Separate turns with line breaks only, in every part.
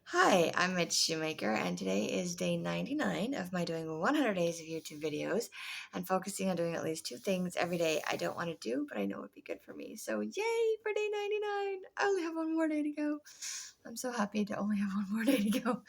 Hi, I'm Mitch Shoemaker, and today is day 99 of my doing 100 days of YouTube videos and focusing on doing at least two things every day I don't want to do, but I know would be good for me. So, yay for day 99! I only have one more day to go. I'm so happy to only have one more day to go.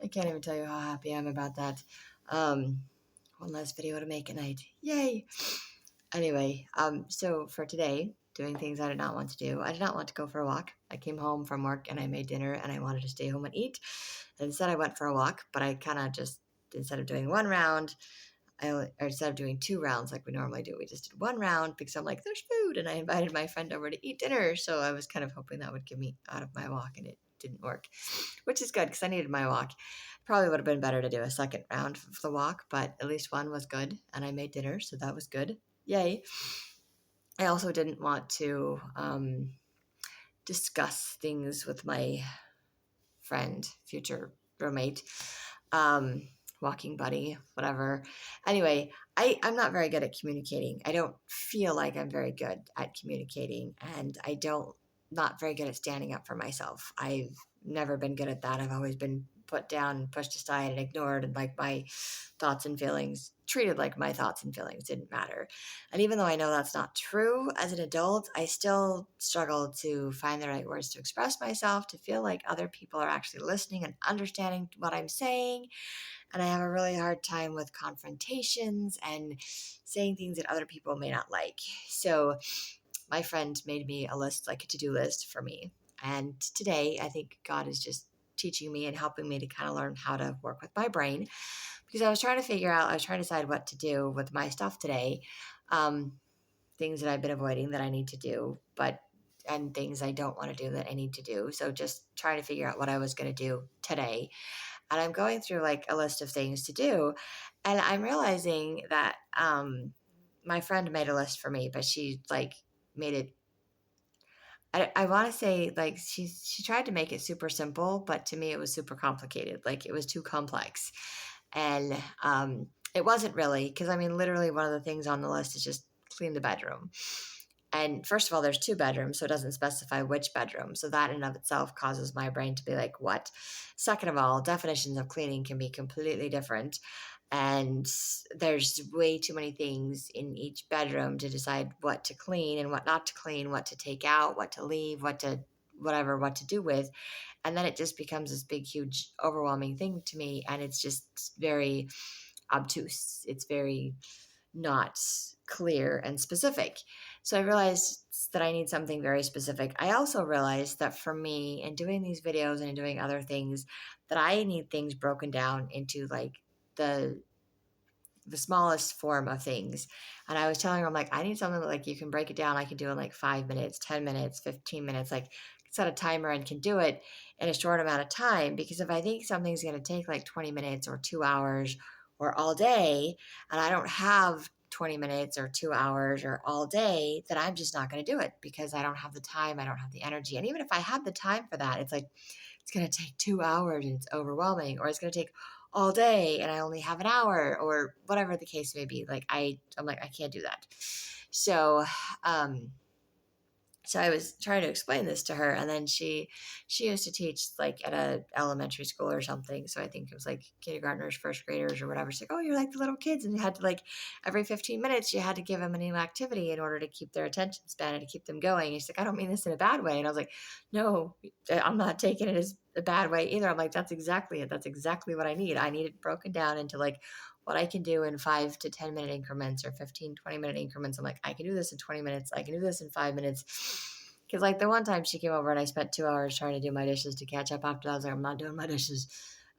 I can't even tell you how happy I am about that. Um, One last video to make at night. Yay! Anyway, so for today, doing things I did not want to do. I did not want to go for a walk. I came home from work and I made dinner and I wanted to stay home and eat. And instead, I went for a walk, but I kind of just, instead of doing one round, or instead of doing two rounds like we normally do, we just did one round because I'm like, there's food. And I invited my friend over to eat dinner. So I was kind of hoping that would get me out of my walk, and it didn't work, which is good because I needed my walk. Probably would have been better to do a second round of the walk, but at least one was good. And I made dinner, so that was good. Yay. I also didn't want to discuss things with my friend, future roommate, um, walking buddy, whatever. Anyway, I'm not very good at communicating. I don't feel like I'm very good at communicating, and I don't not very good at standing up for myself. I've never been good at that. I've always been put down, pushed aside, and ignored, and like my thoughts and feelings treated like my thoughts and feelings didn't matter. And even though I know that's not true as an adult, I still struggle to find the right words to express myself, to feel like other people are actually listening and understanding what I'm saying. And I have a really hard time with confrontations and saying things that other people may not like. So my friend made me a list, like a to do list for me. And today, I think God is just teaching me and helping me to kind of learn how to work with my brain, because I was trying to figure out, I was trying to decide what to do with my stuff today. Um, Things that I've been avoiding that I need to do, and things I don't want to do that I need to do. So just trying to figure out what I was going to do today. And I'm going through like a list of things to do. And I'm realizing that my friend made a list for me, but she like made it, I want to say like she tried to make it super simple, but to me it was super complicated. Like it was too complex. And it wasn't really, because I mean, literally one of the things on the list is just clean the bedroom. And first of all, there's two bedrooms, so it doesn't specify which bedroom. So that in and of itself causes my brain to be like, what? Second of all, definitions of cleaning can be completely different. And there's way too many things in each bedroom to decide what to clean and what not to clean, what to take out, what to leave, what to whatever, what to do with. And then it just becomes this big, huge, overwhelming thing to me. And it's just very obtuse. It's very not clear and specific. So I realized that I need something very specific. I also realized that for me, in doing these videos and in doing other things, that I need things broken down into like the the smallest form of things. And I was telling her, I'm like, I need something that like you can break it down. I can do in like 5 minutes, 10 minutes, 15 minutes, like set a timer and can do it in a short amount of time. Because if I think something's going to take like 20 minutes or 2 hours or all day, and I don't have 20 minutes or 2 hours or all day, then I'm just not going to do it because I don't have the time. I don't have the energy. And even if I had the time for that, it's like, it's going to take 2 hours and it's overwhelming, or it's going to take all day and I only have an hour, or whatever the case may be. Like I'm like, I can't do that. So, um, so I was trying to explain this to her, and then she used to teach like at a elementary school or something. So I think it was like kindergartners, first graders, or whatever. She's like, "Oh, you're like the little kids," and you had to like every 15 minutes you had to give them a new activity in order to keep their attention span and to keep them going. And she's like, "I don't mean this in a bad way," and I was like, "No, I'm not taking it as a bad way either." I'm like, "That's exactly it. That's exactly what I need. I need it broken down into like what I can do in 5 to 10 minute increments or 15, 20 minute increments." I'm like, I can do this in 20 minutes. I can do this in 5 minutes. Because like the one time she came over and I spent 2 hours trying to do my dishes to catch up after that, I was like, I'm not doing my dishes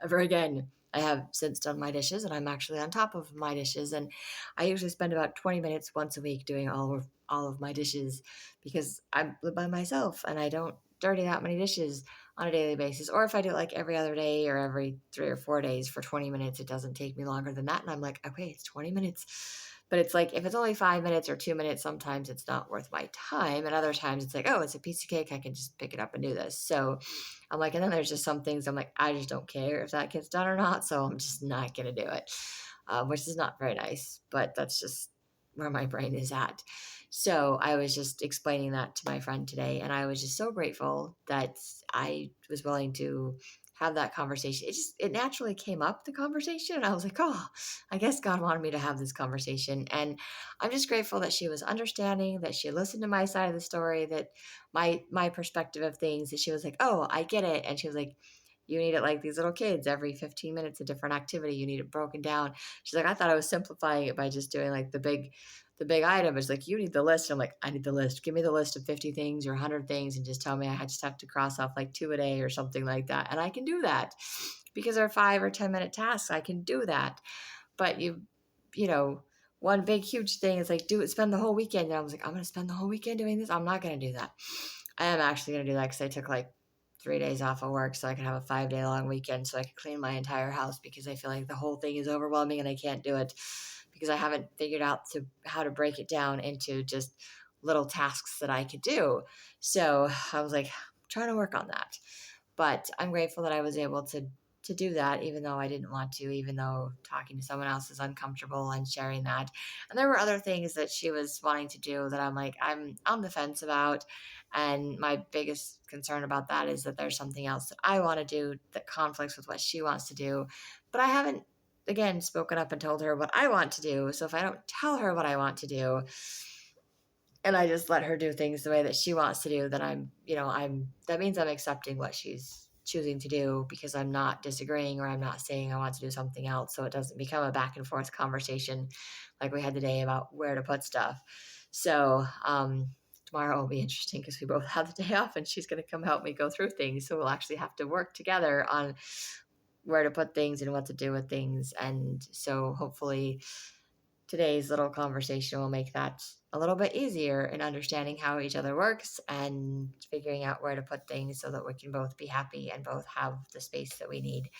ever again. I have since done my dishes and I'm actually on top of my dishes. And I usually spend about 20 minutes once a week doing all of my dishes because I live by myself and I don't dirty that many dishes on a daily basis. Or if I do it like every other day or every 3 or 4 days for 20 minutes, it doesn't take me longer than that. And I'm like, okay, it's 20 minutes. But it's like if it's only 5 minutes or 2 minutes, sometimes it's not worth my time. And other times it's like, oh, it's a piece of cake. I can just pick it up and do this. So I'm like, and then there's just some things I'm like, I just don't care if that gets done or not. So I'm just not going to do it, which is not very nice. But that's just where my brain is at. So I was just explaining that to my friend today, and I was just so grateful that I was willing to have that conversation. It naturally came up, the conversation, and I was like, oh, I guess God wanted me to have this conversation. And I'm just grateful that she was understanding, that she listened to my side of the story, that my perspective of things, that she was like, oh, I get it. And she was like, you need it like these little kids, every 15 minutes a different activity, you need it broken down. She's like, I thought I was simplifying it by just doing like the big item. Is like, you need the list. I'm like, I need the list. Give me the list of 50 things or 100 things and just tell me I just have to cross off like 2 a day or something like that. And I can do that because they're 5 or 10-minute tasks. I can do that. But you know, one big huge thing is like, spend the whole weekend. And I was like, I'm going to spend the whole weekend doing this. I'm not going to do that. I am actually going to do that because I took like 3 days off of work so I could have a 5-day long weekend so I could clean my entire house, because I feel like the whole thing is overwhelming and I can't do it because I haven't figured out how to break it down into just little tasks that I could do. So I was like, trying to work on that. But I'm grateful that I was able to do that, even though I didn't want to, even though talking to someone else is uncomfortable and sharing that. And there were other things that she was wanting to do that I'm like, I'm on the fence about. And my biggest concern about that is that there's something else that I want to do that conflicts with what she wants to do. But I haven't, again, spoken up and told her what I want to do. So if I don't tell her what I want to do, and I just let her do things the way that she wants to do, then that means I'm accepting what she's choosing to do, because I'm not disagreeing, or I'm not saying I want to do something else. So it doesn't become a back and forth conversation like we had today about where to put stuff. So, tomorrow will be interesting because we both have the day off and she's going to come help me go through things. So we'll actually have to work together on where to put things and what to do with things. And so hopefully today's little conversation will make that a little bit easier in understanding how each other works and figuring out where to put things so that we can both be happy and both have the space that we need,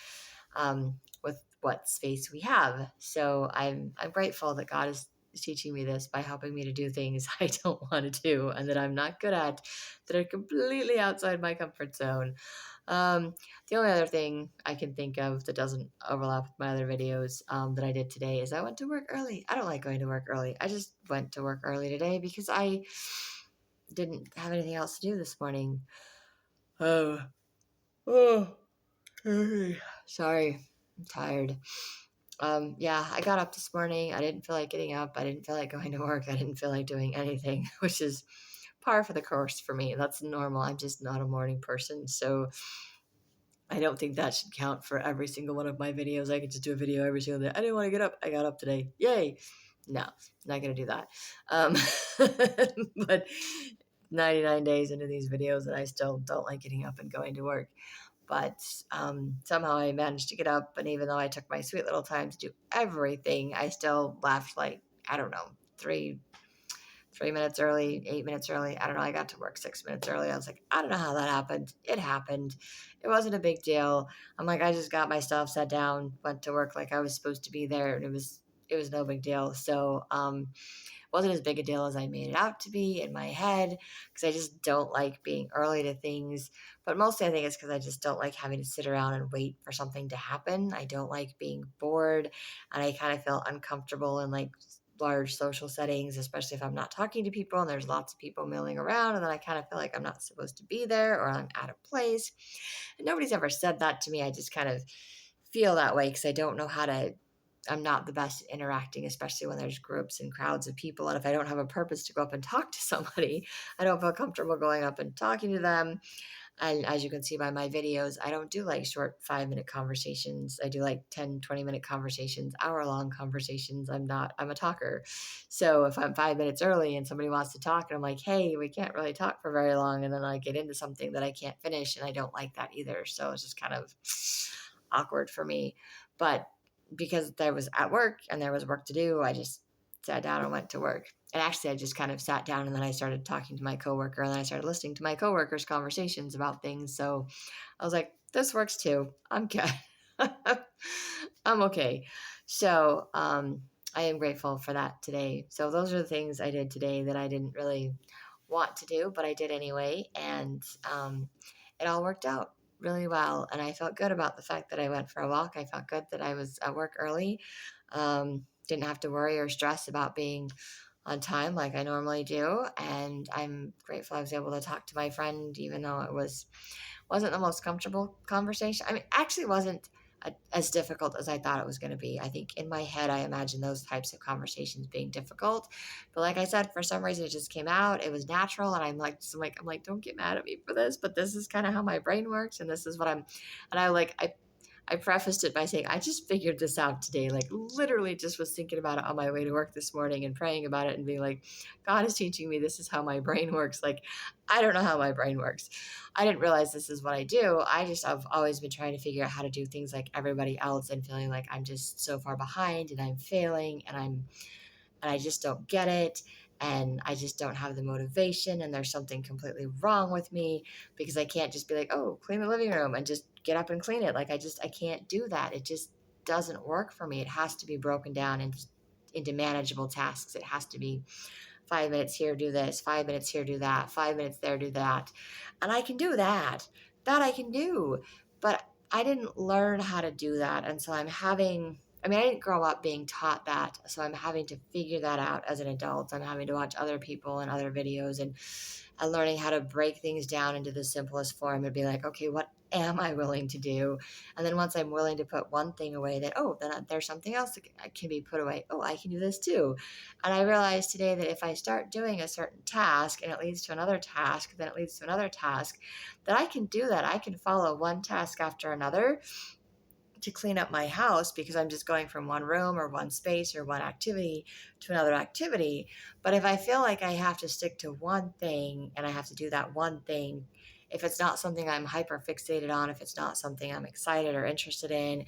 with what space we have. So I'm grateful that God is teaching me this by helping me to do things I don't want to do and that I'm not good at, that are completely outside my comfort zone. Um, the only other thing I can think of that doesn't overlap with my other videos, that I did today, is I went to work early. I don't like going to work early. I just went to work early today because I didn't have anything else to do this morning. Oh, oh, sorry, I'm tired. Yeah, I got up this morning. I didn't feel like getting up. I didn't feel like going to work. I didn't feel like doing anything, which is par for the course for me. That's normal. I'm just not a morning person. So I don't think that should count for every single one of my videos. I could just do a video every single day. I didn't want to get up. I got up today. Yay. No, not going to do that. Um, but 99 days into these videos, and I still don't like getting up and going to work. But somehow I managed to get up. And even though I took my sweet little time to do everything, I still left like, I don't know, 3 minutes early, 8 minutes early. I don't know. I got to work 6 minutes early. I was like, I don't know how that happened. It happened. It wasn't a big deal. I'm like, I just got my stuff, sat down, went to work like I was supposed to be there, and it was no big deal. So it wasn't as big a deal as I made it out to be in my head, because I just don't like being early to things. But mostly I think it's because I just don't like having to sit around and wait for something to happen. I don't like being bored, and I kind of feel uncomfortable in like large social settings, especially if I'm not talking to people and there's lots of people milling around, and then I kind of feel like I'm not supposed to be there, or I'm out of place. And nobody's ever said that to me. I just kind of feel that way because I don't know how to. I'm not the best at interacting, especially when there's groups and crowds of people. And if I don't have a purpose to go up and talk to somebody, I don't feel comfortable going up and talking to them. And as you can see by my videos, I don't do like short 5-minute conversations. I do like 10, 20-minute conversations, hour-long conversations. I'm a talker. So if I'm 5 minutes early and somebody wants to talk and I'm like, hey, we can't really talk for very long, and then I get into something that I can't finish, and I don't like that either. So it's just kind of awkward for me. But because there was at work and there was work to do, I just sat down and went to work. And actually, I just kind of sat down and then I started talking to my coworker, and then I started listening to my coworkers' conversations about things. So I was like, this works too. I'm good. I'm okay. So I am grateful for that today. So those are the things I did today that I didn't really want to do, but I did anyway. And it all worked out really well. And I felt good about the fact that I went for a walk. I felt good that I was at work early. Didn't have to worry or stress about being on time like I normally do. And I'm grateful I was able to talk to my friend, even though it wasn't the most comfortable conversation. I mean, actually wasn't as difficult as I thought it was going to be. I think in my head, I imagined those types of conversations being difficult, but like I said, for some reason, it just came out. It was natural, and I'm like, don't get mad at me for this, but this is kind of how my brain works, and this is what I'm. And I prefaced it by saying, I just figured this out today. Like, literally, just was thinking about it on my way to work this morning and praying about it and being like, God is teaching me this is how my brain works. Like, I don't know how my brain works. I didn't realize this is what I do. I've always been trying to figure out how to do things like everybody else and feeling like I'm just so far behind and I'm failing and I just don't get it. And I just don't have the motivation, and there's something completely wrong with me because I can't just be like, oh, clean the living room and just get up and clean it. Like, I can't do that. It just doesn't work for me. It has to be broken down into manageable tasks. It has to be 5 minutes here, do this, 5 minutes here, do that, 5 minutes there, do that. And I can do that. That I can do. But I didn't learn how to do that. And so I didn't grow up being taught that. So I'm having to figure that out as an adult. I'm having to watch other people and other videos and learning how to break things down into the simplest form and be like, okay, what am I willing to do? And then once I'm willing to put one thing away, then there's something else that can be put away. Oh, I can do this too. And I realized today that if I start doing a certain task and it leads to another task, then it leads to another task, that I can do that. I can follow one task after another to clean up my house because I'm just going from one room or one space or one activity to another activity. But if I feel like I have to stick to one thing and I have to do that one thing, if it's not something I'm hyper fixated on, if it's not something I'm excited or interested in,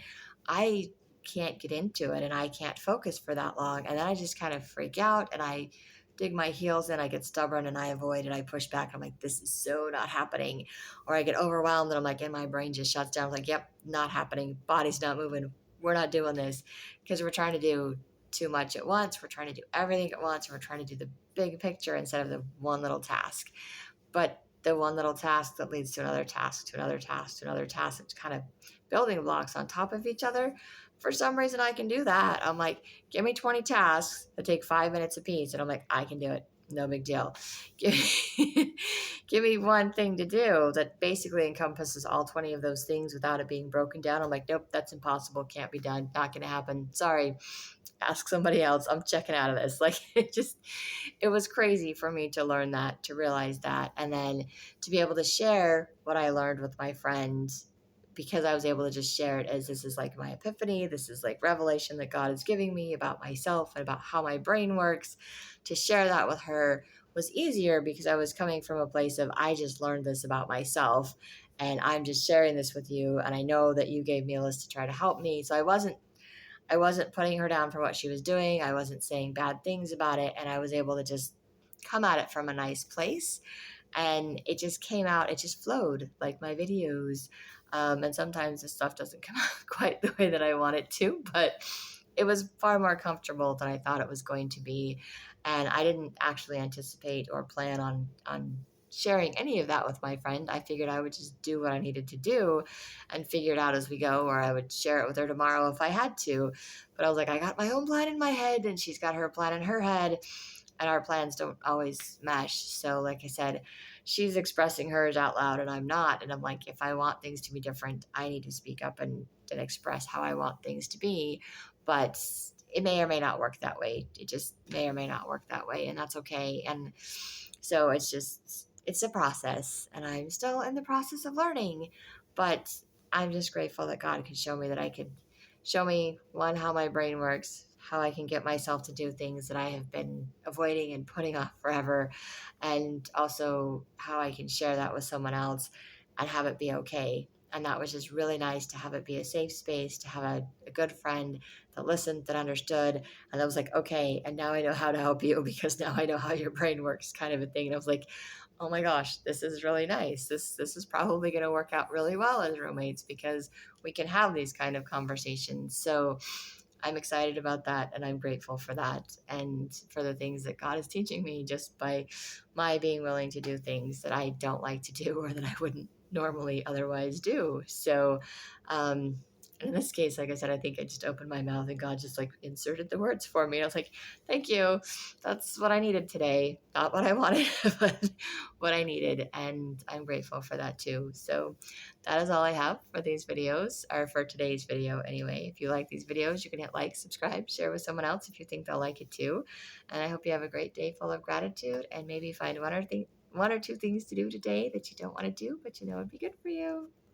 I can't get into it and I can't focus for that long. And then I just kind of freak out and I dig my heels in, I get stubborn and I avoid and I push back. I'm like, this is so not happening. Or I get overwhelmed and I'm like, and my brain just shuts down. I'm like, yep, not happening. Body's not moving. We're not doing this because we're trying to do too much at once. We're trying to do everything at once. And we're trying to do the big picture instead of the one little task. But the one little task that leads to another task, to another task, to another task, it's kind of building blocks on top of each other. For some reason, I can do that. I'm like, give me 20 tasks that take 5 minutes apiece. And I'm like, I can do it. No big deal. Give me, give me one thing to do that basically encompasses all 20 of those things without it being broken down. I'm like, nope, that's impossible. Can't be done. Not going to happen. Sorry. Ask somebody else. I'm checking out of this. Like, it was crazy for me to learn that, to realize that, and then to be able to share what I learned with my friend because I was able to just share it as this is like my epiphany. This is like revelation that God is giving me about myself and about how my brain works. To share that with her was easier because I was coming from a place of I just learned this about myself and I'm just sharing this with you. And I know that you gave me a list to try to help me. So I wasn't putting her down for what she was doing. I wasn't saying bad things about it. And I was able to just come at it from a nice place. And it just came out, it just flowed like my videos. And sometimes the stuff doesn't come out quite the way that I want it to, but it was far more comfortable than I thought it was going to be. And I didn't actually anticipate or plan on sharing any of that with my friend. I figured I would just do what I needed to do and figure it out as we go, or I would share it with her tomorrow if I had to. But I was like, I got my own plan in my head, and she's got her plan in her head, and our plans don't always mesh. So, like I said, she's expressing hers out loud, and I'm not. And I'm like, if I want things to be different, I need to speak up and express how I want things to be. But it may or may not work that way. It just may or may not work that way, and that's okay. And so it's a process, and I'm still in the process of learning. But I'm just grateful that God could show me that I could show me one, how my brain works, how I can get myself to do things that I have been avoiding and putting off forever, and also how I can share that with someone else and have it be okay. And that was just really nice to have it be a safe space, to have a good friend that listened, that understood. And I was like, okay, and now I know how to help you because now I know how your brain works, kind of a thing. And I was like, oh my gosh, this is really nice. This is probably going to work out really well as roommates because we can have these kind of conversations. So I'm excited about that and I'm grateful for that and for the things that God is teaching me just by my being willing to do things that I don't like to do or that I wouldn't normally otherwise do. So, um, And in this case, like I said, I think I just opened my mouth and God just like inserted the words for me. And I was like, thank you. That's what I needed today. Not what I wanted, but what I needed. And I'm grateful for that too. So that is all I have for these videos, or for today's video anyway. If you like these videos, you can hit like, subscribe, share with someone else if you think they'll like it too. And I hope you have a great day full of gratitude, and maybe find one or two things to do today that you don't want to do, but you know would be good for you.